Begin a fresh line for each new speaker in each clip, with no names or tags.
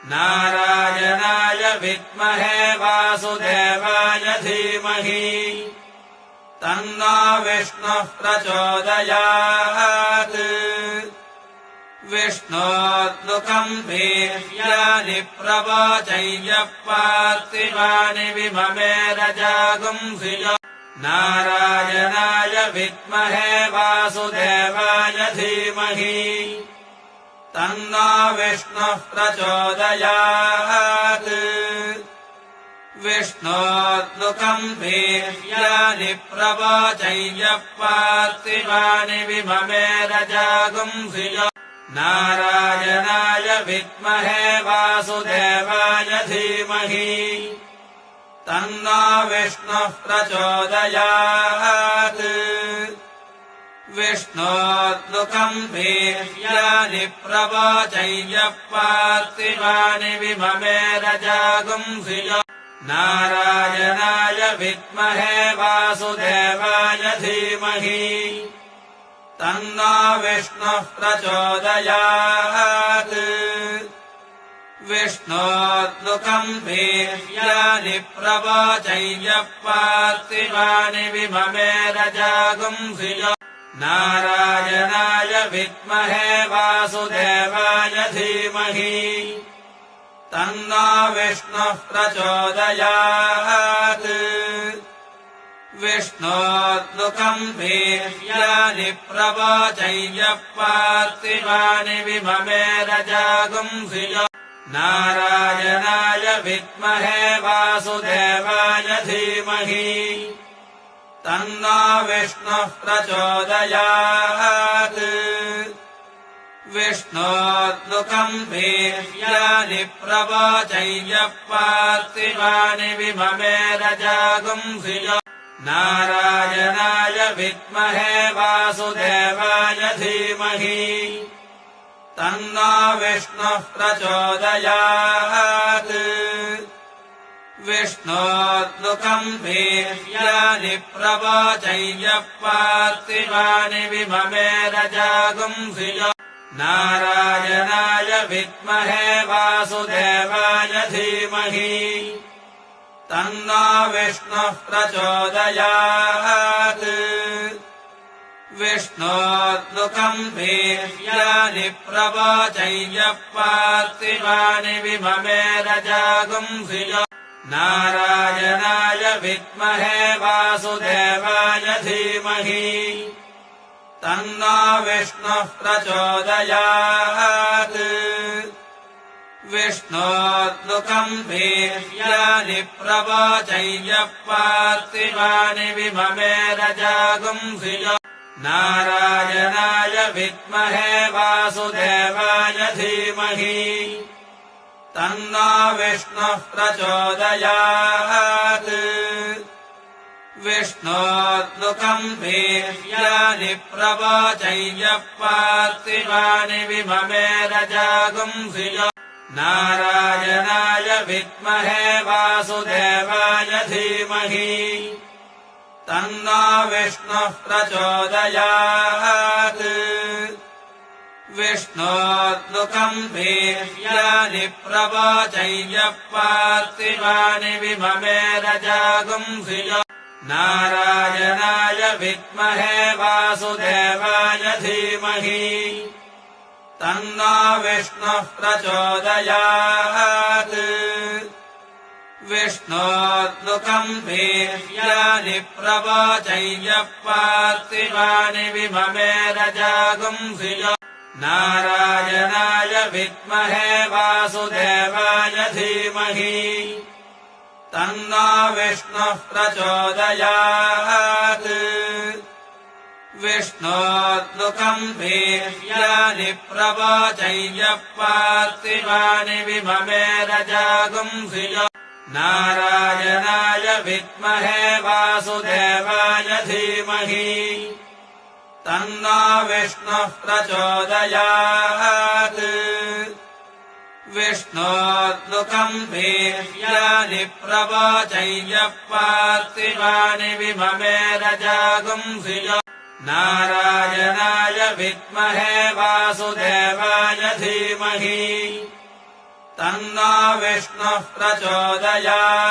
नारायणाय विद्महे वासुदेवाय धीमहि तन्नो विष्णुः प्रचोदयात् विष्णोद्लुकम् वीर्याणि प्रवोचय्यः पार्थिवानि विममे रजागुंसि नारायणाय विद्महे वासुदेवाय धीमहि तन्नो विष्णुः प्रचोदयात् विष्णोद्लुकम् वीर्याणि प्रवोचय्यः पार्थिवानि विममे रजागुंसि नारायणाय विद्महे वासुदेवाय धीमहि तन्नो विष्णुः प्रचोदयात् विष्णोद्लुकम् वीर्याणि प्रवोचय्यः पार्थिवानि विममे रजागुंसि नारायणाय विद्महे वासुदेवाय धीमहि तन्नो विष्णुः प्रचोदयात् विष्णोद्लुकम् वीर्याणि प्रवोचय्यः पार्थिवानि विममे रजागुंसि नारायणाय विद्महे वासुदेवाय धीमहि तन्नो विष्णुः प्रचोदयात् विष्णोद्लुकम् वीर्याणि प्रवोचय्यः पार्थिवानि विममे रजागुंसि नारायणाय विद्महे वासुदेवाय धीमहि तन्नो विष्णुः प्रचोदयात् विष्णोद्लुकम् वीर्याणि प्रवोचय्यः पार्थिवानि विममे रजागुंसि नारायणाय विद्महे वासुदेवाय धीमहि तन्नो विष्णुः प्रचोदयात् विष्णोद्लुकम् वीर्याणि प्रवोचय्यः पार्थिवानि विममे रजागुंसि नारायणाय विद्महे वासुदेवाय धीमहि तन्नो विष्णुः प्रचोदयात् विष्णोद्लुकम् वीर्याणि प्रवोचय्यः पार्थिवानि विममे रजागुंसि नारायणाय विद्महे वासुदेवाय धीमहि तन्नो विष्णुः प्रचोदयात् विष्णोद्लुकम् वीर्याणि प्रवोचय्यः पार्थिवानि विममे रजागुंसि नारायणाय विद्महे वासुदेवाय धीमहि तन्नो विष्णुः प्रचोदयात् विष्णोद्लुकम् वीर्याणि प्रवोचय्यः पार्थिवानि विममे रजागुंसि नारायणाय विद्महे वासुदेवाय धीमहि तन्नो विष्णुः प्रचोदयात् विष्णोद्लुकम् वीर्याणि प्रवोचय्यः पार्थिवानि विममे रजागुंसि नारायणाय विद्महे वासुदेवाय धीमहि तन्नो विष्णुः प्रचोदयात् विष्णोद्लुकम् वीर्याणि प्रवोचय्यः पार्थिवानि विममे रजागुंसि नारायणाय विद्महे वासुदेवाय धीमहि तन्नो विष्णुः प्रचोदयात् विष्णोद्लुकम् वीर्याणि प्रवोचय्यः पार्थिवानि विममे रजागुंसि नारायणाय विद्महे वासुदेवाय धीमहि तन्नो विष्णुः प्रचोदयात् विष्णोद्लुकम् वीर्याणि प्रवोचय्यः पार्थिवानि विममे रजागुंसि नारायणाय विद्महे वासुदेवाय धीमहि तन्नो विष्णुः प्रचोदयात्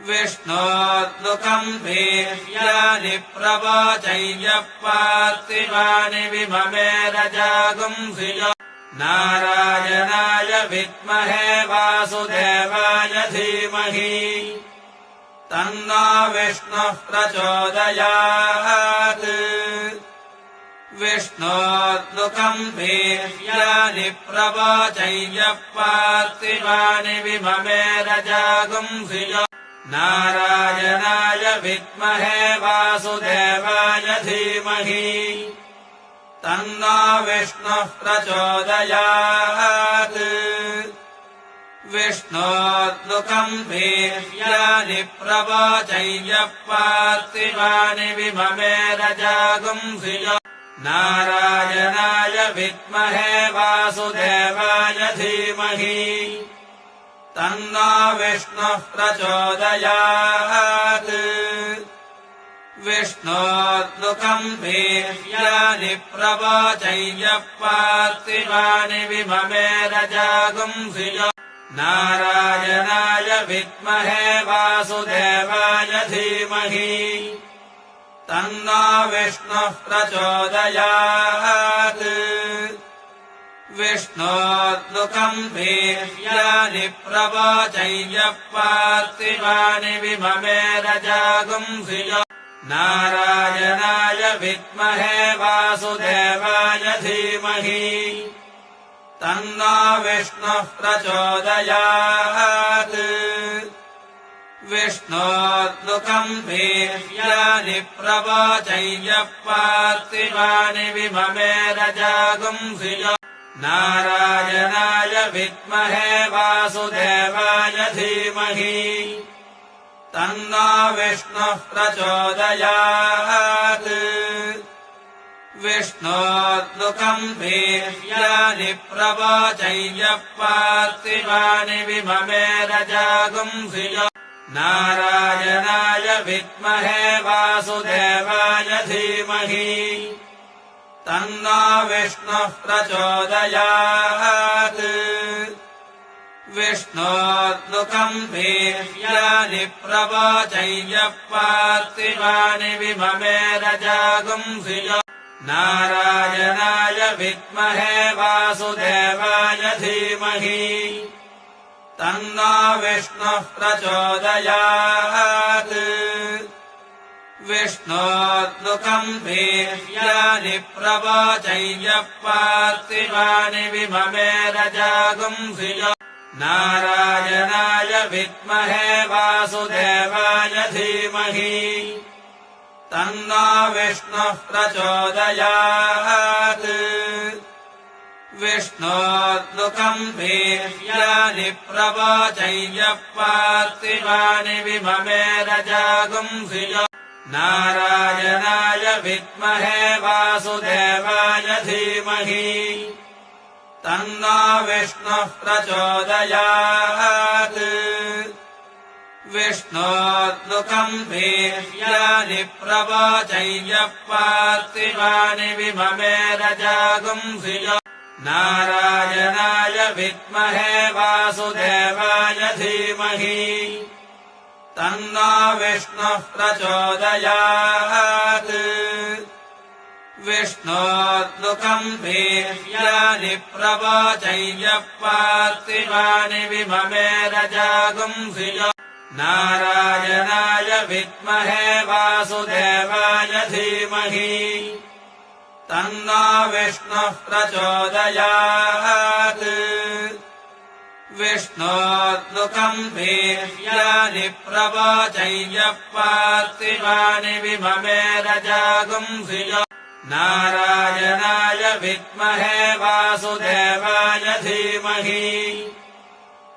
विष्णोद्लुकम् वीर्याणि प्रवोचय्यः पार्थिवानि विममे रजागुंसि नारायणाय विद्महे वासुदेवाय धीमहि तन्नो विष्णुः प्रचोदयात् विष्णोद्लुकम् वीर्याणि प्रवोचय्यः पार्थिवानि विममे रजागुंसि नारायणाय विद्महे वासुदेवाय धीमहि तन्नो विष्णुः प्रचोदयात् विष्णोद्लुकम् वीर्याणि प्रवोचय्यः पार्थिवानि विममे रजागुंसि नारायणाय विद्महे वासुदेवाय धीमहि तन्नो विष्णुः प्रचोदयात् विष्णोद्लुकम् वीर्याणि प्रवोचय्यः पार्थिवानि विममे रजागुंसि नारायणाय विद्महे वासुदेवाय धीमहि तन्नो विष्णुः प्रचोदयात् विष्णोद्लुकम् वीर्याणि प्रवोचय्यः पार्थिवानि विममे रजागुंसि नारायणाय विद्महे वासुदेवाय धीमहि तन्नो विष्णुः प्रचोदयात् विष्णोद्लुकम् वीर्याणि प्रवोचय्यः पार्थिवानि विममे रजागुंसि नारायणाय विद्महे वासुदेवाय धीमहि तन्नो विष्णुः प्रचोदयात् विष्णोद्लुकम् वीर्याणि प्रवोचय्यः पार्थिवानि विममे रजागुंसि नारायणाय विद्महे वासुदेवाय धीमहि तन्नो विष्णुः प्रचोदयात् विष्णोद्लुकम् वीर्याणि प्रवोचय्यः पार्थिवानि विममे रजागुंसि नारायणाय विद्महे वासुदेवाय धीमहि तन्नो विष्णुः प्रचोदयात् विष्णोद्लुकम् वीर्याणि प्रवोचय्यः पार्थिवानि विममे रजागुंसि नारायणाय विद्महे वासुदेवाय धीमहि तन्नो विष्णुः प्रचोदयात् विष्णोद्लुकम् वीर्याणि प्रवोचय्यः पार्थिवानि विममे रजागुंसि नारायणाय विद्महे वासुदेवाय धीमहि तन्नो विष्णुः प्रचोदयात् विष्णोद्लुकम् वीर्याणि प्रवोचय्यः पार्थिवानि विममे रजागुंसि नारायणाय विद्महे वासुदेवाय धीमहि तन्नो विष्णुः प्रचोदयात् विष्णोद्लुकम् वीर्याणि प्रवोचय्यः पार्थिवानि विममे रजागुंसि नारायणाय विद्महे वासुदेवाय धीमहि तन्नो विष्णुः प्रचोदयात् विष्णोद्लुकम् वीर्याणि प्रवोचय्यः पार्थिवानि विममे रजागुंसि नारायणाय विद्महे वासुदेवाय धीमहि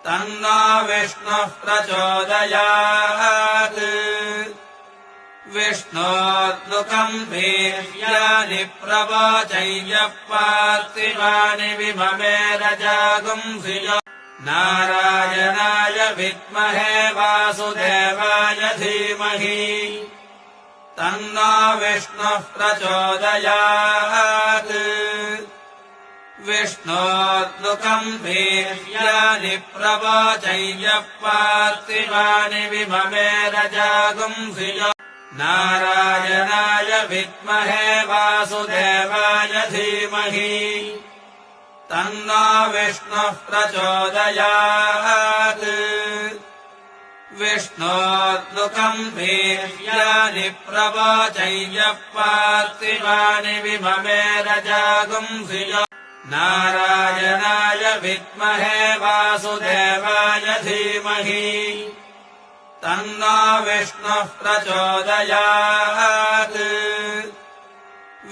तन्नो विष्णुः प्रचोदयात् विष्णोद्लुकम् वीर्याणि प्रवोचय्यः पार्थिवानि विममे रजागुंसि नारायणाय विद्महे वासुदेवाय धीमहि तन्नो विष्णुः प्रचोदयात् विष्णोद्दुःखम् वीर्याणि प्रवोचय्यः पार्थिवानि विममे रजागुंसि नारायणाय विद्महे वासुदेवाय धीमहि तन्नो विष्णुः प्रचोदयात् विष्णोद्दुःखम् वीर्याणि प्रवोचय्यः पार्थिवानि विममे रजागुंसि नारायणाय विद्महे वासुदेवाय धीमहि तन्नो विष्णुः प्रचोदयात्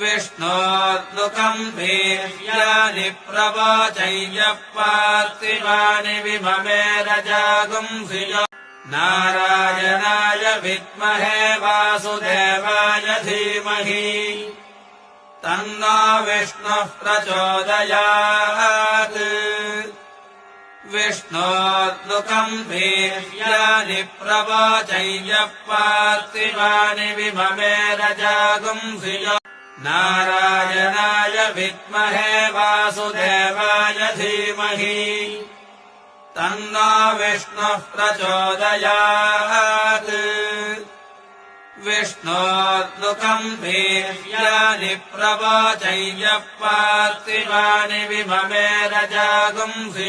विष्णोद्दुःखम् वीर्याणि प्रवोचय्यः पार्थिवानि विममे रजागुंसि नारायणाय विद्महे वासुदेवाय धीमहि तन्नो विष्णुः प्रचोदयात् विष्णोद्दुःखम् वीर्याणि प्रवोचय्यः पार्थिवानि विममे रजागुंसि नारायणाय विद्महे वासुदेवाय धीमहि तन्नो विष्णुः प्रचोदयात् विष्णोद्दुःखम् वीर्याणि प्रवोचय्यः पार्थिवानि विममे रजागुंसि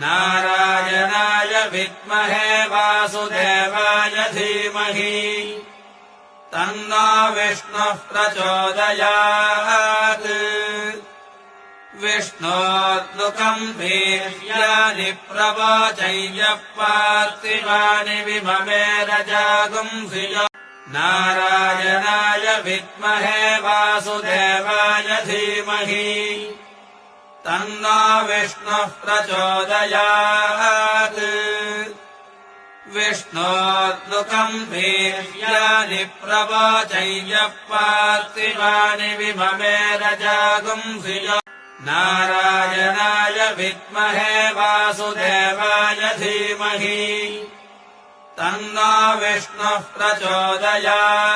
नारायणाय विद्महे वासुदेवाय धीमहि तन्नो विष्णुः प्रचोदयात् विष्णोद्दुःखम् वीर्याणि प्रवोचय्यः पार्थिवानि विममे रजागुंसि नारायणाय विद्महे वासुदेवाय धीमहि तन्नो विष्णुः प्रचोदयात् विष्णोद्दुःखम् वीर्याणि प्रवोचय्यः पार्थिवानि विममे रजागुंसि नारायणाय विद्महे वासुदेवाय धीमहि तन्नो विष्णुः प्रचोदयात्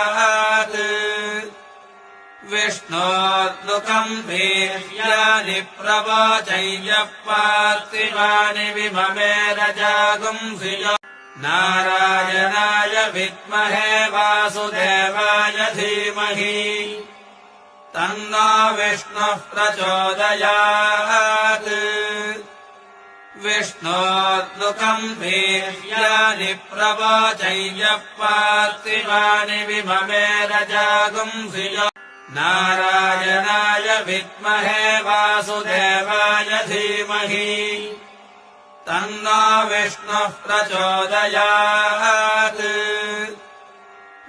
विष्णोद्दुःखम् वीर्याणि प्रवोचय्यः पार्थिवानि विममे रजागुंसि नारायणाय विद्महे वासुदेवाय धीमहि तन्नो विष्णुः प्रचोदयात् विष्णोद्दुःखम् वीर्याणि प्रवोचय्यः पार्थिवानि विममे रजागुंसि नारायणाय विद्महे वासुदेवाय धीमहि तन्नो विष्णुः प्रचोदयात्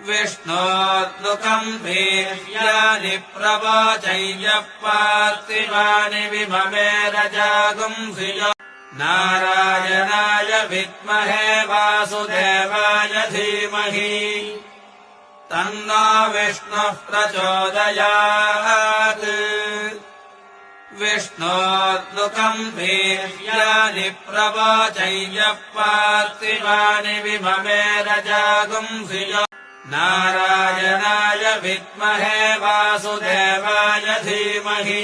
विष्णोद्दुःखम् वीर्याणि प्रवोचय्यः पार्थिवानि विममे रजागुंसि नारायणाय विद्महे वासुदेवाय धीमहि तन्नो विष्णुः प्रचोदयात् विष्णोद्दुःखम् वीर्याणि प्रवोचय्यः पार्थिवानि विममे रजागुंसि नारायणाय विद्महे वासुदेवाय धीमहि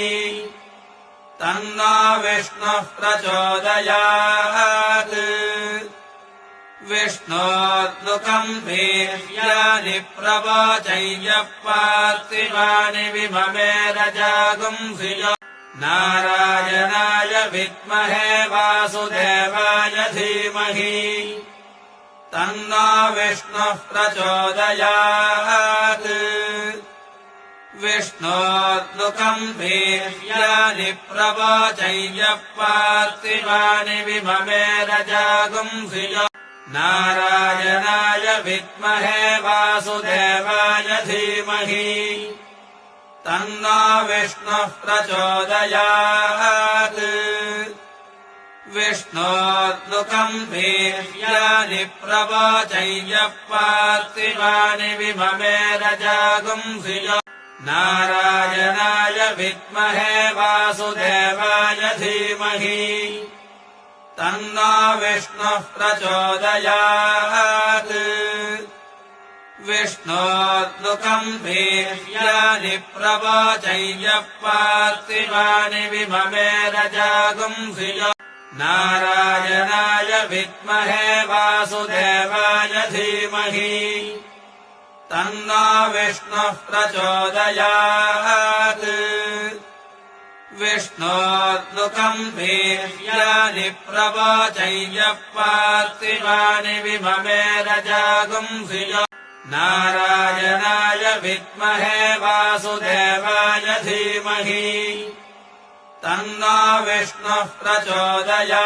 तन्नो विष्णुः प्रचोदयात् विष्णोद्दुःखम् वीर्याणि प्रवोचय्यः पार्थिवानि विममे रजागुंसि नारायणाय विद्महे वासुदेवाय धीमहि तन्नो विष्णुः प्रचोदयात् विष्णोद्दुःखम् वीर्याणि प्रवोचय्यः पार्थिवानि विममे रजागुंसि नारायणाय विद्महे वासुदेवाय धीमहि तन्नो विष्णुः प्रचोदयात् विष्णोद्दुःखम् वीर्याणि प्रवोचय्यः पार्थिवानि विममे रजागुंसि नारायणाय विद्महे वासुदेवाय धीमहि तन्नो विष्णुः प्रचोदयात् विष्णोर्नुकम् वीर्याणि प्रवोचय्यः पार्थिवानि विममे रजागुंसि नारायणाय विद्महे वासुदेवाय धीमहि तन्नो विष्णुः प्रचोदयात् विष्णोर्नुकम् वीर्याणि प्रवोचय्यः पार्थिवानि विममे रजागुंसि नारायणाय विद्महे वासुदेवाय धीमहि तन्नो विष्णुः प्रचोदयात्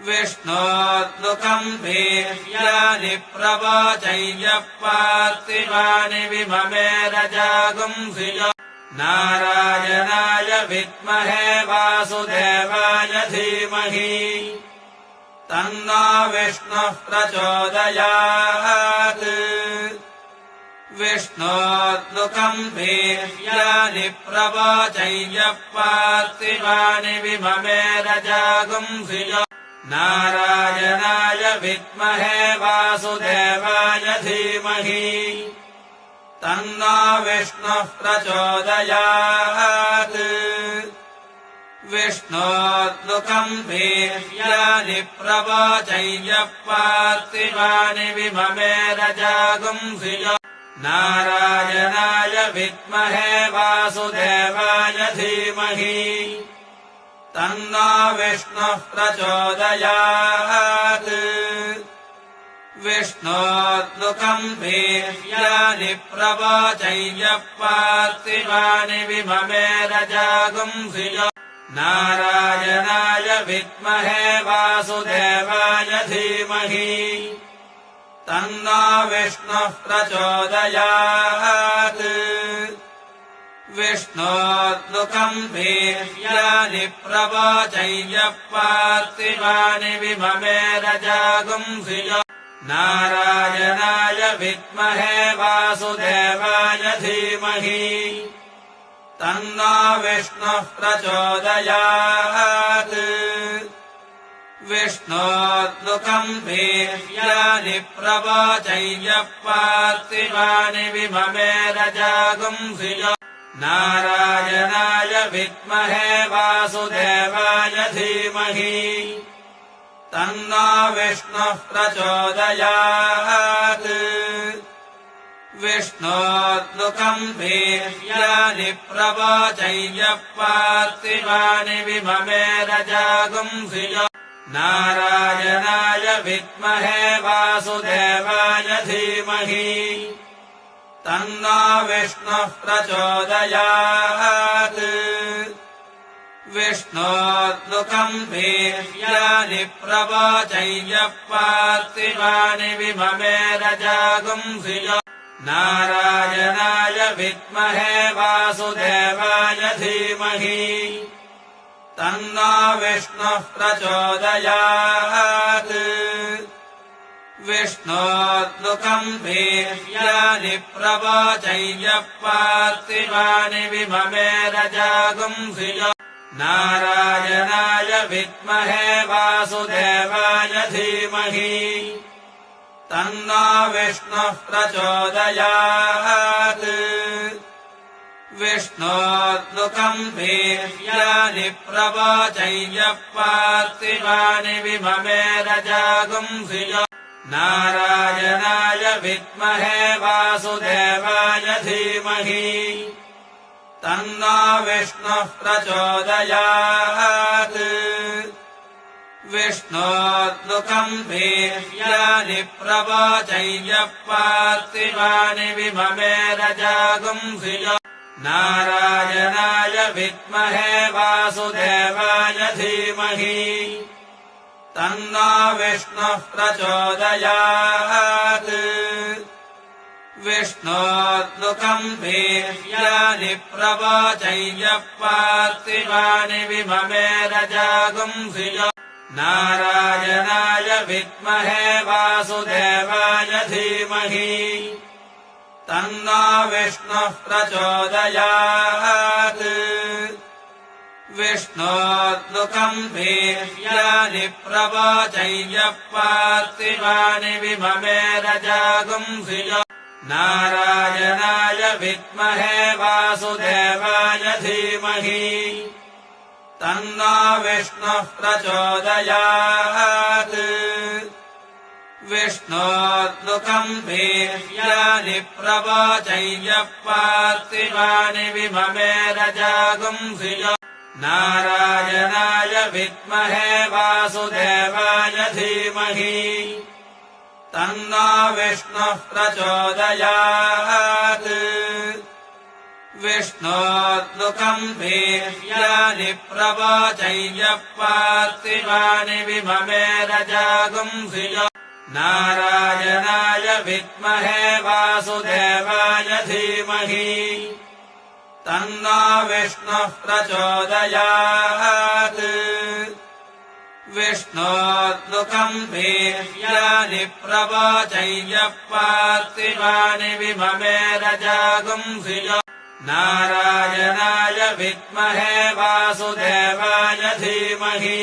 विष्णोर्नुकम् वीर्याणि प्रवोचय्यः पार्थिवानि विममे रजागुंसि नारायणाय विद्महे वासुदेवाय धीमहि तन्नो विष्णुः प्रचोदयात् विष्णोर्नुकम् वीर्याणि प्रवोचय्यः पार्थिवानि विममे रजागुंसि नारायणाय विद्महे वासुदेवाय धीमहि तन्नो विष्णुः प्रचोदयात् विष्णोर्नुकम् वीर्याणि प्रवोचय्यः पार्थिवानि विममे रजागुंसि नारायणाय विद्महे वासुदेवाय धीमहि तन्नो विष्णुः प्रचोदयात् विष्णोर्नुकम् वीर्याणि प्रवोचय्यः पार्थिवानि विममे रजागुंसि नारायणाय विद्महे वासुदेवाय धीमहि तन्नो विष्णुः प्रचोदयात् विष्णोर्नुकम् वीर्याणि प्रवोचय्यः पार्थिवानि विममे रजागुंसि नारायणाय विद्महे वासुदेवाय धीमहि तन्नो विष्णुः प्रचोदयात् विष्णोर्नुकम् वीर्याणि प्रवोचय्यः पार्थिवानि विममे रजागुंसि नारायणाय विद्महे वासुदेवाय धीमहि तन्नो विष्णुः प्रचोदयात् विष्णोर्नुकम् वीर्याणि प्रवोचय्यः पार्थिवानि विममे रजागुंसि नारायणाय विद्महे वासुदेवाय धीमहि तन्नो विष्णुः प्रचोदयात् विष्णोर्नुकम् वीर्याणि प्रवोचय्यः पार्थिवानि विममे रजागुंसि नारायणाय विद्महे वासुदेवाय धीमहि तन्नो विष्णुः प्रचोदयात् विष्णोर्नुकम् वीर्याणि प्रवोचय्यः पार्थिवानि विममे रजागुंसि नारायणाय विद्महे वासुदेवाय धीमहि तन्नो विष्णुः प्रचोदयात् विष्णोर्नुकम् वीर्याणि प्रवोचय्यः पार्थिवानि विममे रजागुंसि नारायणाय विद्महे वासुदेवाय धीमहि तन्नो विष्णुः प्रचोदयात् विष्णोर्नुकम् वीर्याणि प्रवोचय्यः पार्थिवानि विममे रजागुंसि नारायणाय विद्महे वासुदेवाय धीमहि तन्नो विष्णुः प्रचोदयात् विष्णोर्नुकम् वीर्याणि प्रवोचय्यः पार्थिवानि विममे रजागुंसि नारायणाय विद्महे वासुदेवाय धीमहि तन्नो विष्णुः प्रचोदयात् विष्णोद्लुकम् वीर्याणि प्रवोचय्यः पार्थिवानि विममे रजागुंसि नारायणाय विद्महे वासुदेवाय धीमहि तन्नो विष्णुः प्रचोदयात् विष्णोद्लुकम् वीर्याणि प्रवोचय्यः पार्थिवानि विममे रजागुंसि नारायणाय विद्महे वासुदेवाय धीमहि तन्नो विष्णुः प्रचोदयात् विष्णोद्लुकम् वीर्याणि प्रवोचय्यः पार्थिवानि विममे रजागुंसि नारायणाय विद्महे वासुदेवाय धीमहि तन्नो विष्णुः प्रचोदयात् विष्णोद्लुकम् वीर्याणि प्रवोचय्यः पार्थिवानि विममे रजागुंसि नारायणाय विद्महे वासुदेवाय धीमहि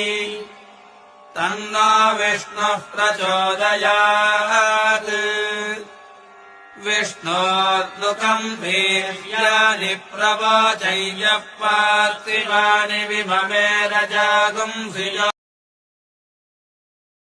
तन्नो विष्णुः प्रचोदयात् विष्णोद्लुकम् वीर्याणि प्रवोचय्यः पार्थिवानि विममे रजागुंसि